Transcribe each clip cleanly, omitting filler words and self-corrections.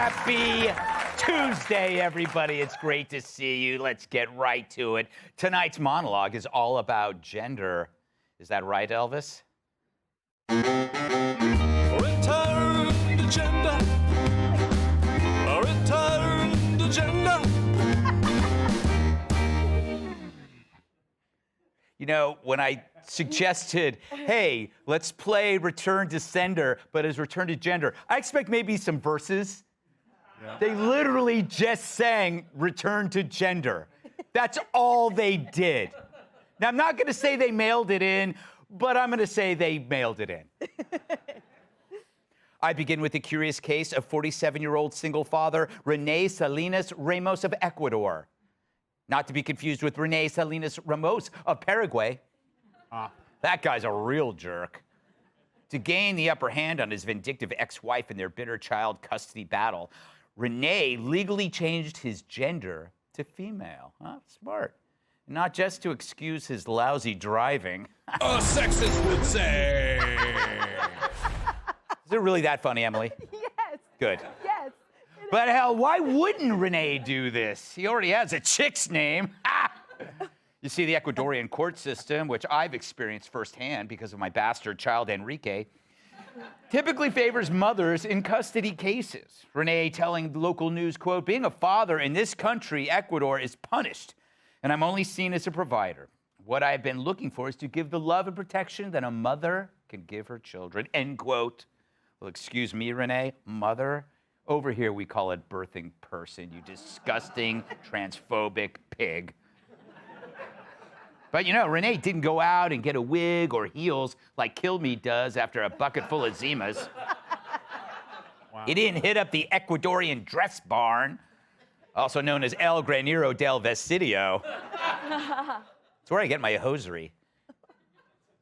Happy Tuesday, everybody. It's great to see you. Let's get right to it. Tonight's monologue is all about gender. Is that right, Elvis? Return to gender. Return to gender. You know, when I suggested, hey, let's play Return to Sender, but as Return to Gender, I expect maybe some verses. Yeah. They literally just sang Return to Gender. That's all they did. Now, I'm not going to say they mailed it in, but I'm going to say they mailed it in. I begin with the curious case of 47-year-old single father Rene Salinas Ramos of Ecuador. Not to be confused with Rene Salinas Ramos of Paraguay. That guy's a real jerk. To gain the upper hand on his vindictive ex-wife in their bitter child custody battle, Rene legally changed his gender to female. Smart. Not just to excuse his lousy driving. A sexist would say. Is it really that funny, Emily? Yes. Good. Yes. But hell, why wouldn't Rene do this? He already has a chick's name. You see, the Ecuadorian court system, which I've experienced firsthand because of my bastard child Enrique, typically favors mothers in custody cases. Rene telling the local news, quote, being a father in this country, Ecuador, is punished, and I'm only seen as a provider. What I've been looking for is to give the love and protection that a mother can give her children, end quote. Well, excuse me, Rene, mother? Over here, we call it birthing person, you disgusting, transphobic pig. But you know, Rene didn't go out and get a wig or heels like Kill Me does after a bucket full of Zimas. Wow. He didn't hit up the Ecuadorian dress barn, also known as El Granero del Vestido. It's where I get my hosiery.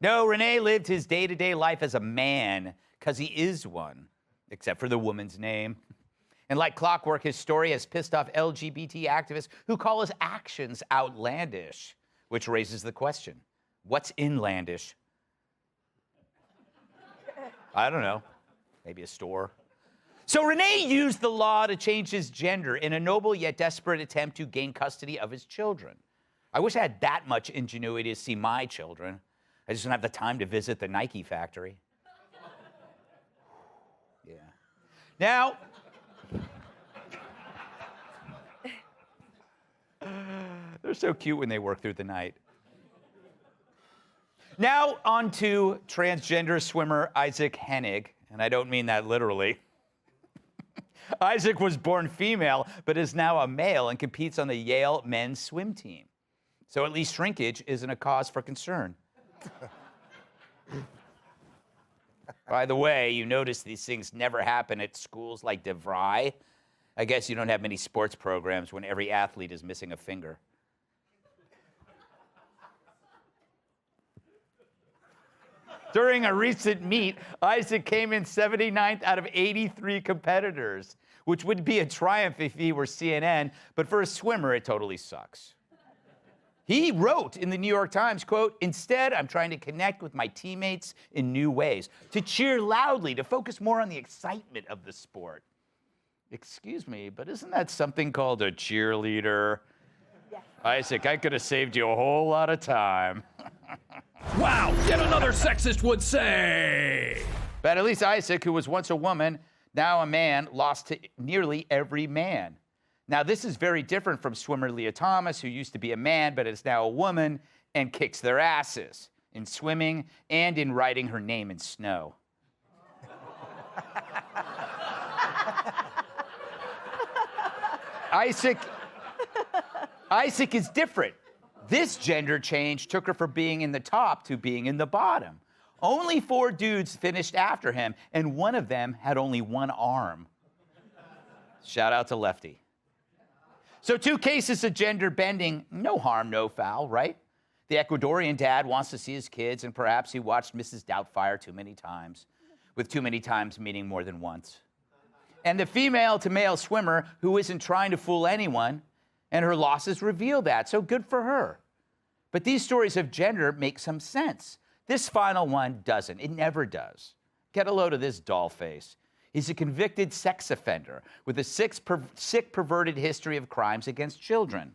No, Rene lived his day-to-day life as a man, because he is one, except for the woman's name. And like clockwork, his story has pissed off LGBT activists who call his actions outlandish, which raises the question, what's inlandish? I don't know, maybe a store. So Rene used the law to change his gender in a noble yet desperate attempt to gain custody of his children. I wish I had that much ingenuity to see my children. I just don't have the time to visit the Nike factory. Yeah. Now, they're so cute when they work through the night. Now on to transgender swimmer Isaac Hennig, and I don't mean that literally. Isaac was born female, but is now a male and competes on the Yale men's swim team. So at least shrinkage isn't a cause for concern. By the way, you notice these things never happen at schools like DeVry. I guess you don't have many sports programs when every athlete is missing a finger. During a recent meet, Isaac came in 79th out of 83 competitors, which would be a triumph if he were CNN, but for a swimmer, it totally sucks. He wrote in the New York Times, quote, instead, I'm trying to connect with my teammates in new ways, to cheer loudly, to focus more on the excitement of the sport. Excuse me, but isn't that something called a cheerleader? Yeah. Isaac, I could have saved you a whole lot of time. Wow, yet another sexist would say. But at least Isaac, who was once a woman, now a man, lost to nearly every man. Now, this is very different from swimmer Leah Thomas, who used to be a man but is now a woman and kicks their asses in swimming and in writing her name in snow. Isaac is different. This gender change took her from being in the top to being in the bottom. Only 4 dudes finished after him, and one of them had only one arm. Shout out to Lefty. So 2 cases of gender bending, no harm, no foul, right? The Ecuadorian dad wants to see his kids, and perhaps he watched Mrs. Doubtfire too many times, with too many times meaning more than once. And the female-to-male swimmer who isn't trying to fool anyone, and her losses reveal that, so good for her. But these stories of gender make some sense. This final one doesn't. It never does. Get a load of this doll face. He's a convicted sex offender with a sick, perverted history of crimes against children.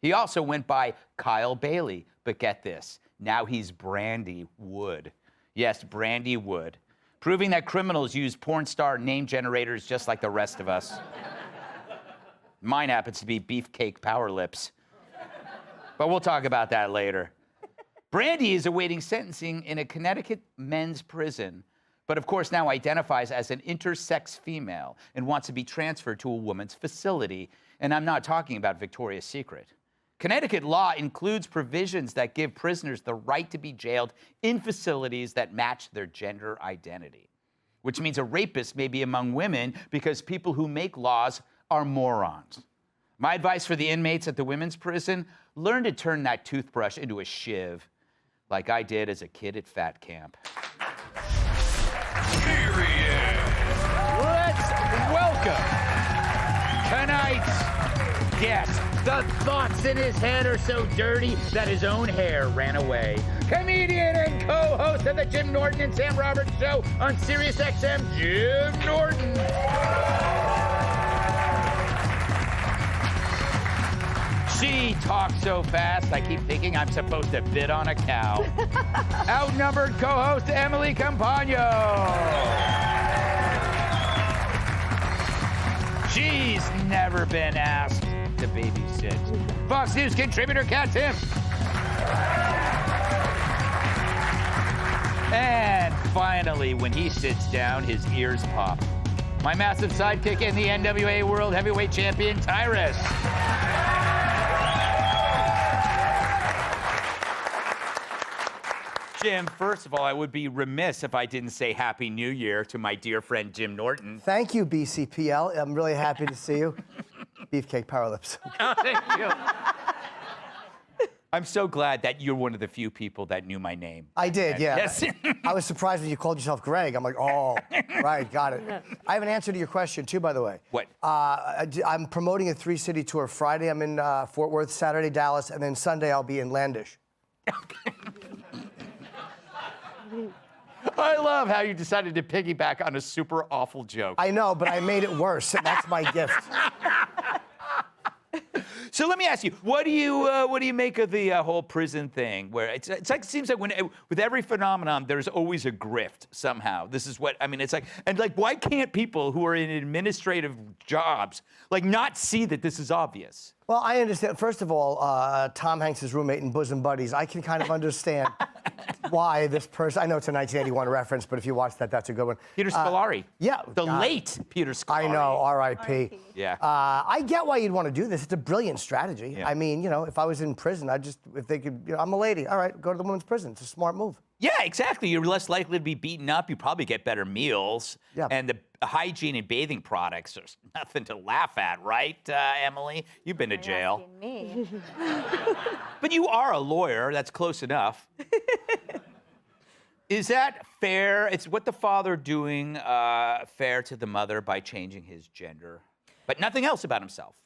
He also went by Kyle Bailey, but get this, now he's Brandy Wood. Yes, Brandy Wood, proving that criminals use porn star name generators just like the rest of us. Mine happens to be Beefcake Power Lips. But we'll talk about that later. Brandy is awaiting sentencing in a Connecticut men's prison, but of course now identifies as an intersex female and wants to be transferred to a woman's facility. And I'm not talking about Victoria's Secret. Connecticut law includes provisions that give prisoners the right to be jailed in facilities that match their gender identity, which means a rapist may be among women because people who make laws are morons. My advice for the inmates at the women's prison, learn to turn that toothbrush into a shiv, like I did as a kid at fat camp. Period. Let's welcome tonight's guest. The thoughts in his head are so dirty that his own hair ran away. Comedian and co-host of the Jim Norton and Sam Roberts Show on SiriusXM, Jim Norton. She talks so fast, I keep thinking I'm supposed to bid on a cow. Outnumbered co-host Emily Campagno. She's never been asked to babysit. Fox News contributor Kat Tim. And finally, when he sits down, his ears pop. My massive sidekick in the NWA World Heavyweight Champion, Tyrus. Jim, first of all, I would be remiss if I didn't say Happy New Year to my dear friend Jim Norton. Thank you, BCPL. I'm really happy to see you. Beefcake Power Lips. Oh, thank you. I'm so glad that you're one of the few people that knew my name. I did, yeah. Yes. I was surprised when you called yourself Greg. I'm like, oh, right, got it. I have an answer to your question, too, by the way. What? I'm promoting a 3-city tour. Friday, I'm in Fort Worth, Saturday, Dallas, and then Sunday, I'll be in Landish. I love how you decided to piggyback on a super awful joke. I know, but I made it worse, and that's my gift. So let me ask you, what do you make of the whole prison thing? Where it's like it seems like with every phenomenon, there's always a grift somehow. This is what I mean. It's like why can't people who are in administrative jobs not see that this is obvious? Well, I understand. First of all, Tom Hanks' roommate in Bosom Buddies, I can kind of understand why this person, I know it's a 1981 reference, but if you watch that, that's a good one. Peter Scolari. Yeah. The late Peter Scolari. I know, R.I.P. Yeah. I get why you'd want to do this. It's a brilliant strategy. Yeah. I mean, if I was in prison, if they could, I'm a lady. All right, go to the women's prison. It's a smart move. Yeah, exactly. You're less likely to be beaten up. You probably get better meals. Yeah. And the hygiene and bathing products are nothing to laugh at, right, Emily? You've been to jail. Me. But you are a lawyer. That's close enough. Is that fair? It's what the father doing fair to the mother by changing his gender, but nothing else about himself.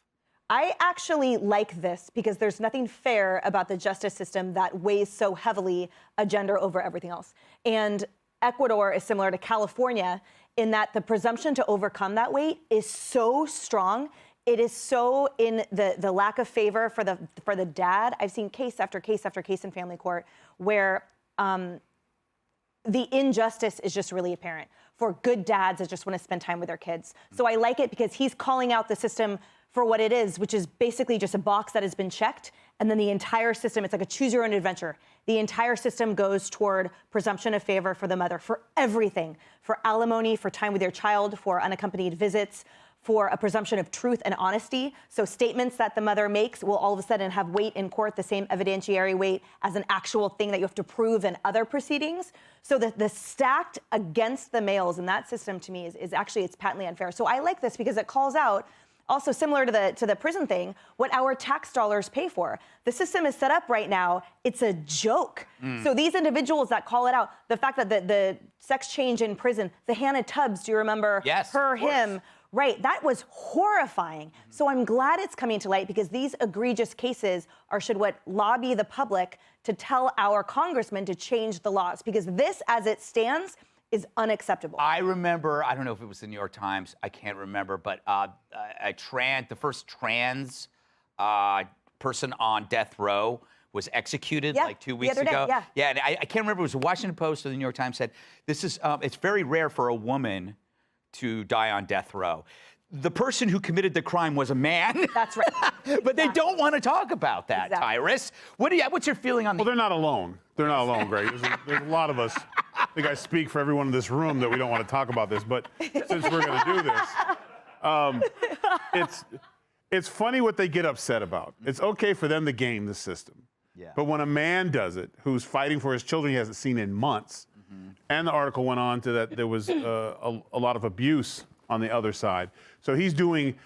I actually like this because there's nothing fair about the justice system that weighs so heavily a gender over everything else. And Ecuador is similar to California in that the presumption to overcome that weight is so strong. It is so in the lack of favor for the dad. I've seen case after case after case in family court where the injustice is just really apparent for good dads that just want to spend time with their kids. So I like it because he's calling out the system for what it is, which is basically just a box that has been checked. And then the entire system, it's like a choose your own adventure. The entire system goes toward presumption of favor for the mother, for everything, for alimony, for time with your child, for unaccompanied visits, for a presumption of truth and honesty. So statements that the mother makes will all of a sudden have weight in court, the same evidentiary weight as an actual thing that you have to prove in other proceedings. So the stacked against the males in that system to me is actually, it's patently unfair. So I like this because it calls out, also similar to the prison thing, what our tax dollars pay for. The system is set up right now, it's a joke. So these individuals that call it out, the fact that the sex change in prison, the Hannah Tubbs, do you remember Yes, her, him? Right, that was horrifying. So I'm glad it's coming to light because these egregious cases should lobby the public to tell our congressmen to change the laws because this, as it stands, is unacceptable. I remember, I don't know if it was the New York Times, I can't remember, but the first trans person on death row was executed like 2 weeks other day, ago. yeah. And I can't remember, it was the Washington Post or the New York Times said, this is, it's very rare for a woman to die on death row. The person who committed the crime was a man. That's right. But they don't want to talk about that, Exactly. Tyrus. What's your feeling on Well, they're not alone. They're not alone, Greg. There's a lot of us. I think I speak for everyone in this room that we don't want to talk about this. But since we're going to do this, it's funny what they get upset about. It's okay for them to game the system. Yeah. But when a man does it, who's fighting for his children he hasn't seen in months, and the article went on to that there was a lot of abuse on the other side. So he's doing,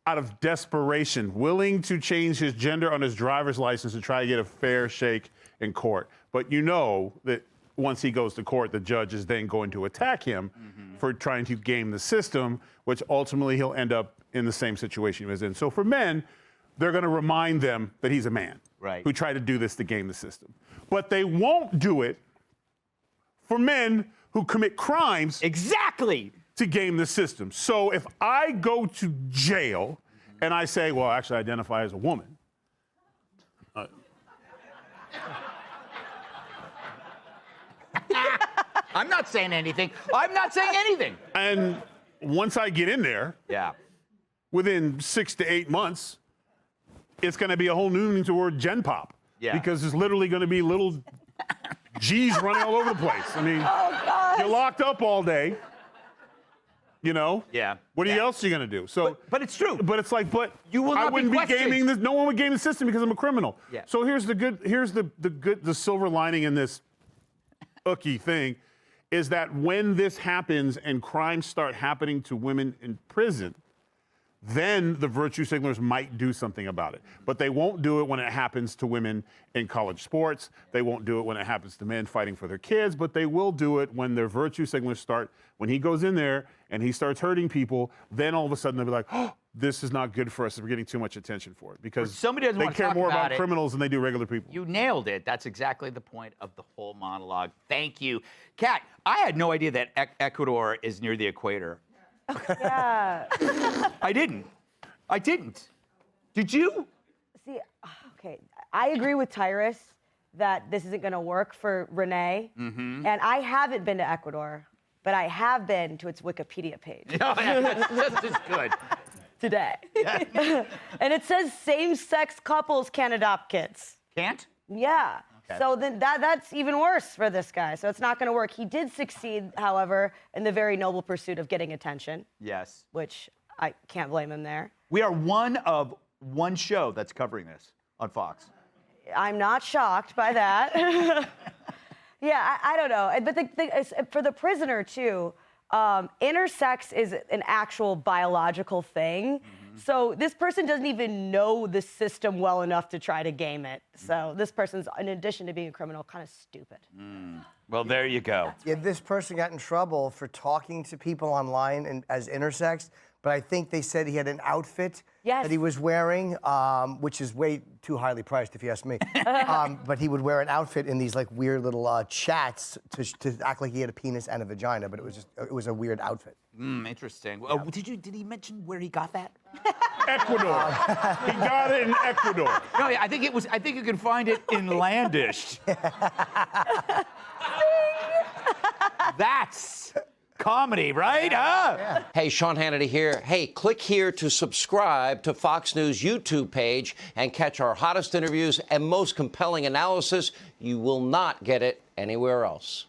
out of desperation, willing to change his gender on his driver's license to try to get a fair shake in court. But you know that once he goes to court, the judge is then going to attack him for trying to game the system, which ultimately he'll end up in the same situation he was in. So for men, they're going to remind them that he's a man who tried to do this to game the system. But they won't do it for men who commit crimes. Exactly. To game the system. So if I go to jail and I say, well, actually I identify as a woman. I'm not saying anything. I'm not saying anything. And once I get in there, within 6 to 8 months, it's going to be a whole new meaning to the word gen pop. Yeah. Because it's literally going to be little G's running all over the place. I mean, you're locked up all day. You know? Yeah. What else are you going to do? So, but it's true. But it's like, but you will not I wouldn't be questioned. gaming this. No one would game the system because I'm a criminal. Yeah. So here's the silver lining in this ookie thing is that when this happens and crimes start happening to women in prison, then the virtue signalers might do something about it. But they won't do it when it happens to women in college sports. They won't do it when it happens to men fighting for their kids, but they will do it when their virtue signalers start, when he goes in there and he starts hurting people, then all of a sudden they'll be like, oh, this is not good for us. We're getting too much attention for it. Because somebody doesn't they want to care talk more about about it. criminals than they do regular people. You nailed it. That's exactly the point of the whole monologue. Thank you. Kat, I had no idea that Ecuador is near the equator. Yeah. I didn't. Did you? See, okay, I agree with Tyrus that this isn't going to work for Renee. And I haven't been to Ecuador, but I have been to its Wikipedia page. Oh, yeah, that's just good. Today. And it says same-sex couples can adopt kids. Can't? Yeah. Okay. So then that's even worse for this guy. So it's not going to work. He did succeed, however, in the very noble pursuit of getting attention. Yes. Which I can't blame him there. We are one of one show that's covering this on Fox. I'm not shocked by that. Yeah, I don't know. But for the prisoner, too, intersex is an actual biological thing. So this person doesn't even know the system well enough to try to game it. So this person's, in addition to being a criminal, kind of stupid. Well, there you go. Yeah, this person got in trouble for talking to people online and as intersex, but I think they said he had an outfit that he was wearing, which is way too highly priced, if you ask me. But he would wear an outfit in these like weird little chats to act like he had a penis and a vagina, but it was a weird outfit. Interesting. Did he mention where he got that? Ecuador. He got it in Ecuador. No, I think you can find it inlandish. That's comedy, right? Huh? Yeah. Hey, Sean Hannity here. Hey, click here to subscribe to Fox News YouTube page and catch our hottest interviews and most compelling analysis. You will not get it anywhere else.